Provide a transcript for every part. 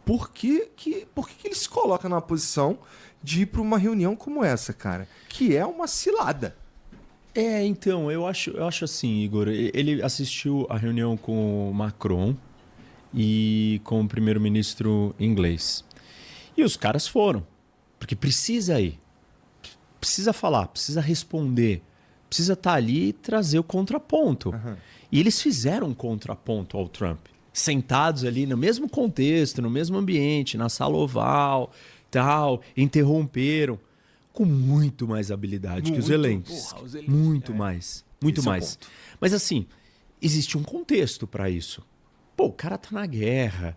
por que ele se coloca numa posição de ir para uma reunião como essa, cara? Que é uma cilada. Então, eu acho assim, Igor. Ele assistiu a reunião com o Macron e com o primeiro-ministro inglês. E os caras foram, porque precisa ir. Precisa falar, precisa responder, precisa estar ali e trazer o contraponto. E eles fizeram um contraponto ao Trump. Sentados ali no mesmo contexto, no mesmo ambiente, na sala oval, tal, interromperam com muito mais habilidade que os Zelensky. Muito mais. Muito mais. Mas assim, existe um contexto para isso. Pô, o cara tá na guerra.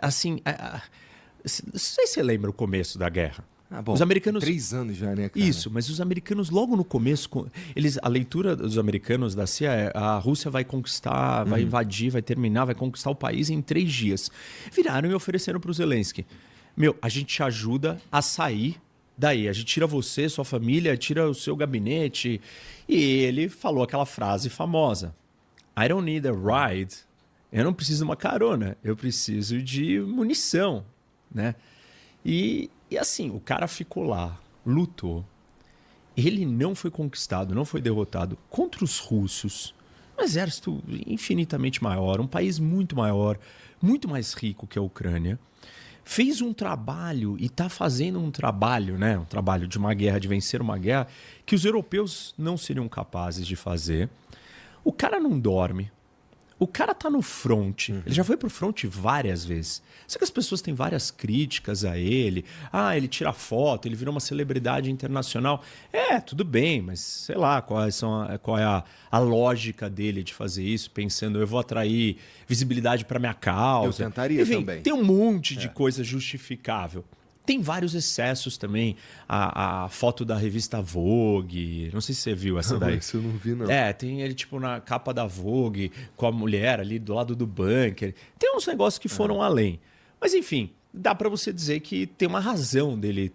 Assim, não sei se você lembra o começo da guerra. Bom, os americanos 3 anos já, né, cara? Isso, mas os americanos logo no começo, a leitura dos americanos da CIA é: a Rússia vai conquistar, vai invadir, vai terminar, vai conquistar o país em 3 dias. Viraram e ofereceram para o Zelensky: a gente te ajuda a sair daí, a gente tira você, sua família, tira o seu gabinete. E ele falou aquela frase famosa: I don't need a ride. Eu não preciso de uma carona, eu preciso de munição, né? E assim, o cara ficou lá, lutou. Ele não foi conquistado, não foi derrotado contra os russos. Um exército infinitamente maior, um país muito maior, muito mais rico que a Ucrânia. Fez um trabalho e está fazendo um trabalho, né? Um trabalho de uma guerra, de vencer uma guerra, que os europeus não seriam capazes de fazer. O cara não dorme. O cara tá no front, ele já foi pro front várias vezes. Sei que as pessoas têm várias críticas a ele. Ele tira foto, ele virou uma celebridade internacional. Tudo bem, mas sei lá qual é a lógica dele de fazer isso, pensando: eu vou atrair visibilidade para minha causa. Eu tentaria também. Tem um monte de coisa justificável. Tem vários excessos também. A foto da revista Vogue. Não sei se você viu essa daí. Isso eu não vi, não. Tem ele tipo na capa da Vogue, com a mulher ali do lado do bunker. Tem uns negócios que foram além. Mas enfim, dá pra você dizer que tem uma razão dele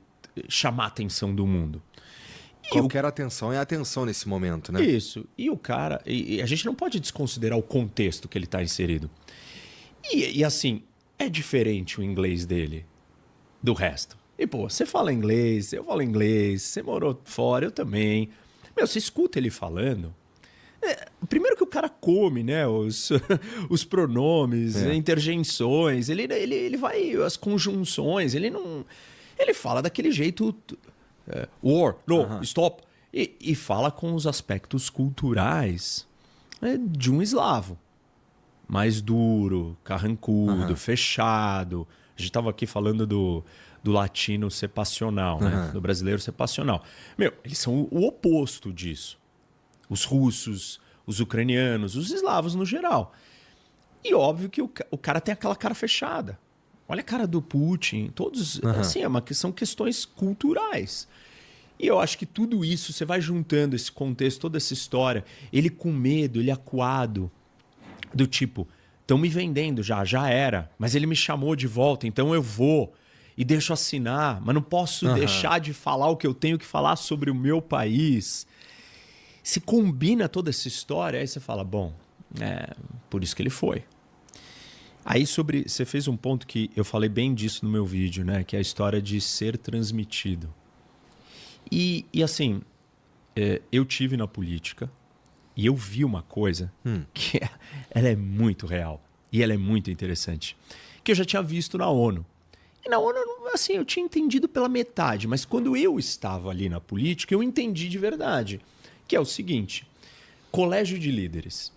chamar a atenção do mundo. Qualquer atenção é atenção nesse momento, né? Isso. E o cara... E a gente não pode desconsiderar o contexto que ele tá inserido. E assim, é diferente o inglês dele do resto. E, você fala inglês, eu falo inglês, você morou fora, eu também. Você escuta ele falando. Primeiro que o cara come, né? Os pronomes, interjeições, ele vai, as conjunções, ele não. Ele fala daquele jeito. War, no, stop. E fala com os aspectos culturais de um eslavo. Mais duro, carrancudo, fechado. A gente estava aqui falando do latino ser passional, né? Do brasileiro ser passional. Eles são o oposto disso. Os russos, os ucranianos, os eslavos no geral. E óbvio que o cara tem aquela cara fechada. Olha a cara do Putin. Todos, assim, são questões culturais. E eu acho que tudo isso, você vai juntando esse contexto, toda essa história, ele com medo, ele acuado, do tipo... Estão me vendendo já era. Mas ele me chamou de volta, então eu vou. E deixo assinar, mas não posso deixar de falar o que eu tenho que falar sobre o meu país. Se combina toda essa história, aí você fala, bom, por isso que ele foi. Aí você fez um ponto que eu falei bem disso no meu vídeo, né? Que é a história de ser transmitido. E assim, eu tive na política. E eu vi uma coisa que ela é muito real e ela é muito interessante, que eu já tinha visto na ONU. E na ONU, assim, eu tinha entendido pela metade, mas quando eu estava ali na política, eu entendi de verdade, que é o seguinte: colégio de líderes,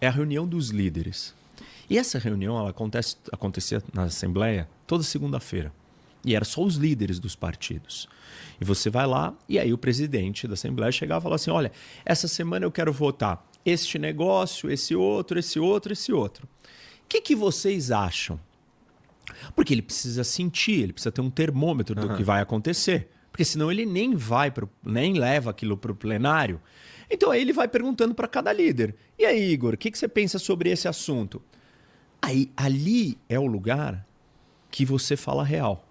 é a reunião dos líderes. E essa reunião ela acontecia na Assembleia toda segunda-feira. E era só os líderes dos partidos. E você vai lá, e aí o presidente da Assembleia chegava e falava assim: olha, essa semana eu quero votar este negócio, esse outro, esse outro, esse outro. O que vocês acham? Porque ele precisa sentir, ele precisa ter um termômetro do que vai acontecer. Porque senão ele nem leva aquilo para o plenário. Então aí ele vai perguntando para cada líder: e aí, Igor, o que você pensa sobre esse assunto? Aí ali é o lugar que você fala real.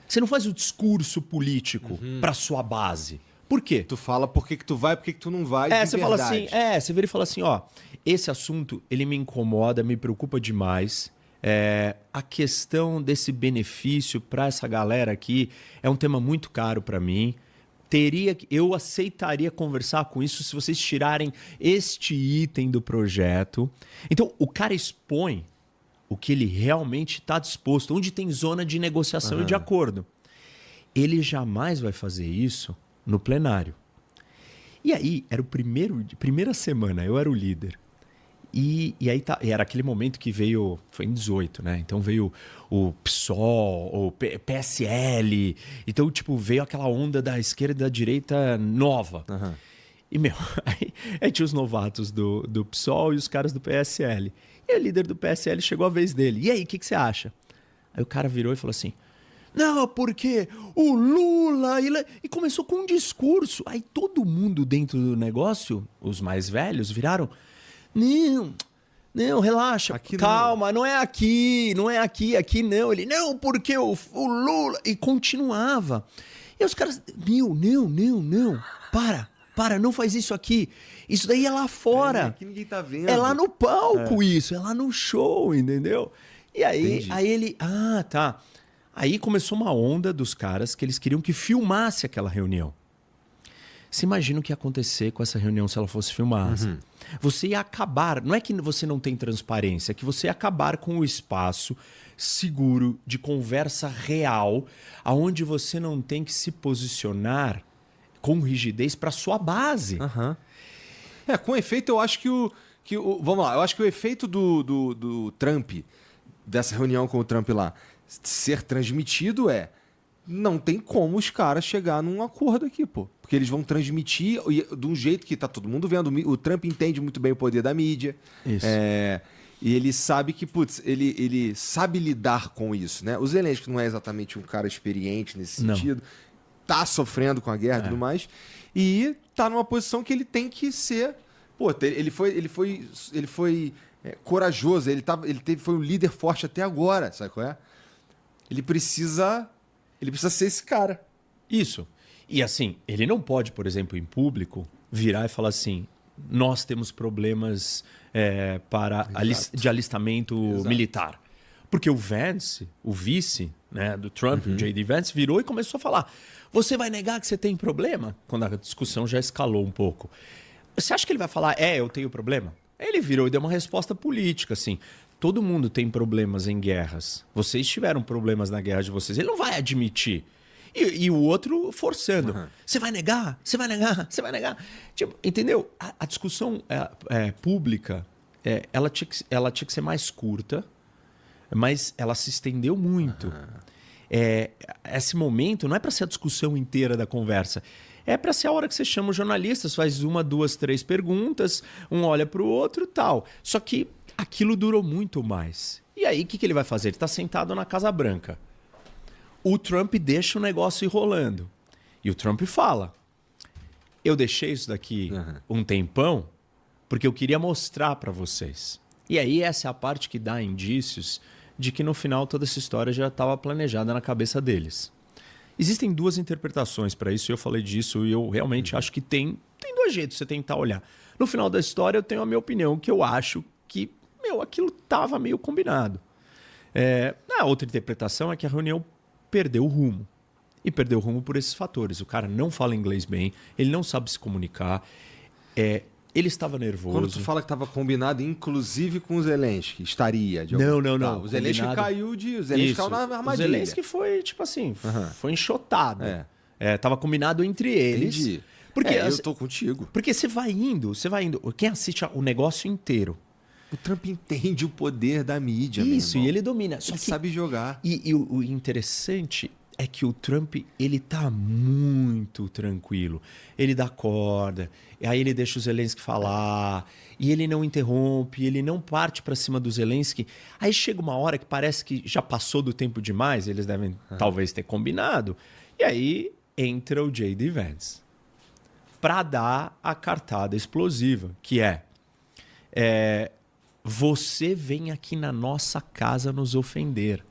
Você não faz o discurso político para sua base. Por quê? Tu fala por que tu vai, por que tu não vai, você fala assim, você vira e fala assim, ó, esse assunto, ele me incomoda, me preocupa demais, A questão desse benefício para essa galera aqui é um tema muito caro para mim. Eu aceitaria conversar com isso se vocês tirarem este item do projeto. Então, o cara expõe o que ele realmente está disposto, onde tem zona de negociação e de acordo. Ele jamais vai fazer isso no plenário. E aí, era primeira semana, eu era o líder. E aí era aquele momento que veio, foi em 18, né? Então veio o PSOL, o PSL. Então, tipo, veio aquela onda da esquerda e da direita nova. Uhum. E, aí tinha os novatos do PSOL e os caras do PSL. E o líder do PSL chegou a vez dele. E aí, o que você acha? Aí o cara virou e falou assim: não, porque o Lula... E começou com um discurso. Aí todo mundo dentro do negócio, os mais velhos, viraram... Não, relaxa, aqui calma, não é aqui aqui não. Ele, não, porque o Lula... E continuava. E os caras, não, para, não faz isso aqui. Isso daí é lá fora. Aqui ninguém tá vendo. É lá no palco isso, é lá no show, entendeu? E aí, Entendi. aí ele, tá. Aí começou uma onda dos caras que eles queriam que filmasse aquela reunião. Você imagina o que ia acontecer com essa reunião se ela fosse filmada? Você ia acabar, não é que você não tem transparência, é que você ia acabar com o espaço seguro de conversa real, aonde você não tem que se posicionar com rigidez para sua base. Com efeito, eu acho que o... Vamos lá, eu acho que o efeito do Trump, dessa reunião com o Trump lá, ser transmitido não tem como os caras chegar num acordo aqui, pô. Porque eles vão transmitir de um jeito que tá todo mundo vendo. O Trump entende muito bem o poder da mídia. Isso. E ele sabe que, ele sabe lidar com isso, né? O Zelensky não é exatamente um cara experiente nesse sentido. Tá sofrendo com a guerra e tudo mais. E tá numa posição que ele tem que ser... Pô, ele foi corajoso. Foi um líder forte até agora, sabe qual é? Ele precisa ser esse cara. Isso. E assim, ele não pode, por exemplo, em público, virar e falar assim: nós temos problemas de alistamento militar. Porque o Vance, o vice, né, do Trump, o J.D. Vance, virou e começou a falar: você vai negar que você tem problema? Quando a discussão já escalou um pouco. Você acha que ele vai falar, eu tenho problema? Ele virou e deu uma resposta política, assim. Todo mundo tem problemas em guerras. Vocês tiveram problemas na guerra de vocês. Ele não vai admitir. E o outro forçando. Você vai negar? Você vai negar? Você vai negar? Tipo, entendeu? A discussão pública, ela tinha que ser mais curta, mas ela se estendeu muito. Esse momento não é para ser a discussão inteira da conversa. É para ser a hora que você chama os jornalistas, faz 1, 2, 3 perguntas, um olha para o outro e tal. Só que aquilo durou muito mais. E aí, o que ele vai fazer? Ele está sentado na Casa Branca. O Trump deixa o negócio ir rolando. E o Trump fala: eu deixei isso daqui um tempão porque eu queria mostrar para vocês. E aí, essa é a parte que dá indícios de que no final toda essa história já estava planejada na cabeça deles. Existem 2 interpretações para isso, eu falei disso e eu realmente acho que tem 2 jeitos de você tentar olhar. No final da história, eu tenho a minha opinião, que eu acho que aquilo estava meio combinado. A outra interpretação é que a reunião perdeu o rumo. E perdeu o rumo por esses fatores. O cara não fala inglês bem, ele não sabe se comunicar, ele estava nervoso. Quando tu fala que estava combinado, inclusive com o Zelensky, estaria? Não. O Zelensky caiu na armadilha. O Zelensky foi, tipo assim, foi enxotado. Tava combinado entre eles. Entendi. Porque, eu tô contigo. Porque você vai indo. Quem assiste o negócio inteiro. O Trump entende o poder da mídia. Isso, e ele domina. Só ele que sabe jogar. E o interessante é que o Trump, ele tá muito tranquilo. Ele dá corda, aí ele deixa o Zelensky falar, e ele não interrompe, ele não parte para cima do Zelensky. Aí chega uma hora que parece que já passou do tempo demais, eles devem talvez ter combinado, e aí entra o J.D. Vance para dar a cartada explosiva, que você vem aqui na nossa casa nos ofender.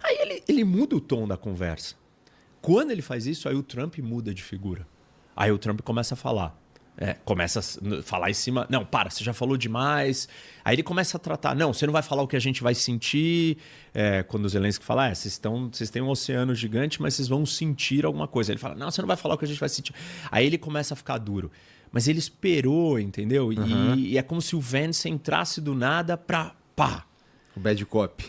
Aí ele muda o tom da conversa. Quando ele faz isso, aí o Trump muda de figura. Aí o Trump começa a falar: Começa a falar em cima. Não, para, você já falou demais. Aí ele começa a tratar. Não, você não vai falar o que a gente vai sentir. Quando o Zelensky fala, vocês têm um oceano gigante, mas vocês vão sentir alguma coisa. Ele fala, não, você não vai falar o que a gente vai sentir. Aí ele começa a ficar duro. Mas ele esperou, entendeu? Uhum. E é como se o Vance entrasse do nada pra pá. O bad cop.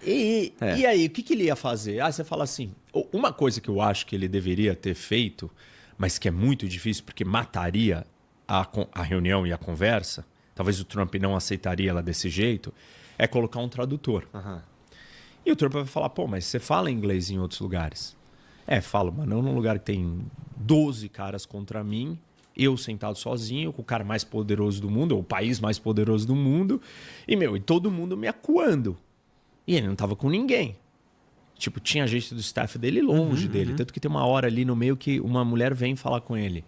E aí, o que ele ia fazer? Você fala assim, uma coisa que eu acho que ele deveria ter feito, mas que é muito difícil porque mataria a reunião e a conversa, talvez o Trump não aceitaria ela desse jeito, é colocar um tradutor. Uhum. E o Trump vai falar, mas você fala inglês em outros lugares? Falo, mas não num lugar que tem 12 caras contra mim, eu sentado sozinho, com o cara mais poderoso do mundo, ou o país mais poderoso do mundo, e todo mundo me acuando. E ele não tava com ninguém. Tipo, tinha gente do staff dele longe dele. Tanto que tem uma hora ali no meio que uma mulher vem falar com ele.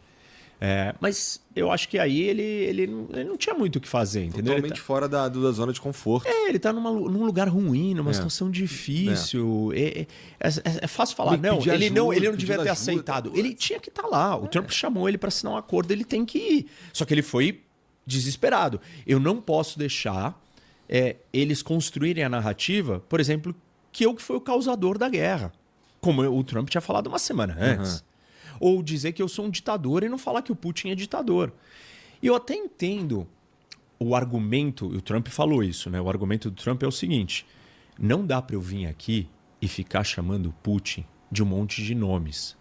Mas eu acho que aí ele não tinha muito o que fazer, entendeu? Totalmente fora da zona de conforto. Ele tá num lugar ruim, numa situação difícil. É fácil falar. Ele não devia ter aceitado. Ele tinha que estar lá. O Trump chamou ele para assinar um acordo, ele tem que ir. Só que ele foi desesperado. Eu não posso deixar eles construírem a narrativa, por exemplo, que eu que fui o causador da guerra. Como o Trump tinha falado uma semana antes. Ou dizer que eu sou um ditador e não falar que o Putin é ditador. E eu até entendo o argumento, e o Trump falou isso, né? O argumento do Trump é o seguinte: não dá para eu vir aqui e ficar chamando o Putin de um monte de nomes.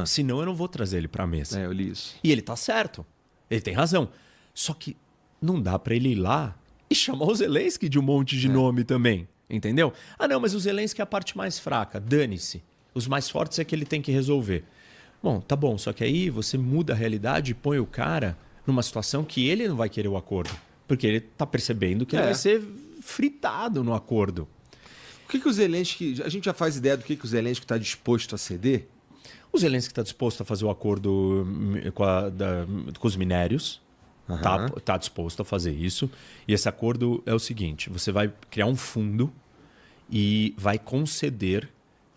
Senão eu não vou trazer ele para a mesa. Eu li isso. E ele tá certo. Ele tem razão. Só que não dá para ele ir lá e chamar o Zelensky de um monte de nome também. Entendeu? Não, mas o Zelensky é a parte mais fraca. Dane-se. Os mais fortes é que ele tem que resolver. Bom, tá bom, só que aí você muda a realidade e põe o cara numa situação que ele não vai querer o acordo. Porque ele tá percebendo que ele vai ser fritado no acordo. O que o Zelensky... A gente já faz ideia do que o Zelensky está disposto a ceder? O Zelensky está disposto a fazer o acordo com os minérios. Tá disposto a fazer isso. E esse acordo é o seguinte: você vai criar um fundo e vai conceder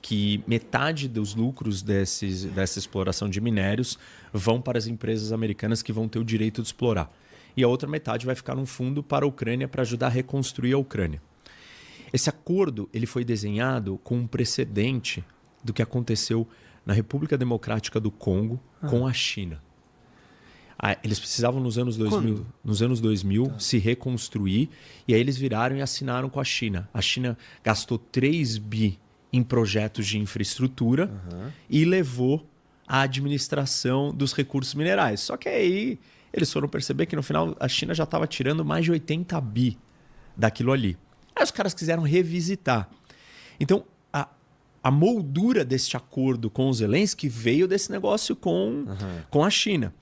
que metade dos lucros dessa exploração de minérios vão para as empresas americanas que vão ter o direito de explorar. E a outra metade vai ficar num fundo para a Ucrânia para ajudar a reconstruir a Ucrânia. Esse acordo ele foi desenhado com um precedente do que aconteceu na República Democrática do Congo com a China. Eles precisavam nos anos 2000 se reconstruir e aí eles viraram e assinaram com a China. A China gastou 3 bi em projetos de infraestrutura e levou a administração dos recursos minerais. Só que aí eles foram perceber que no final a China já estava tirando mais de 80 bi daquilo ali. Aí os caras quiseram revisitar. Então, a moldura deste acordo com o Zelensky veio desse negócio com a China.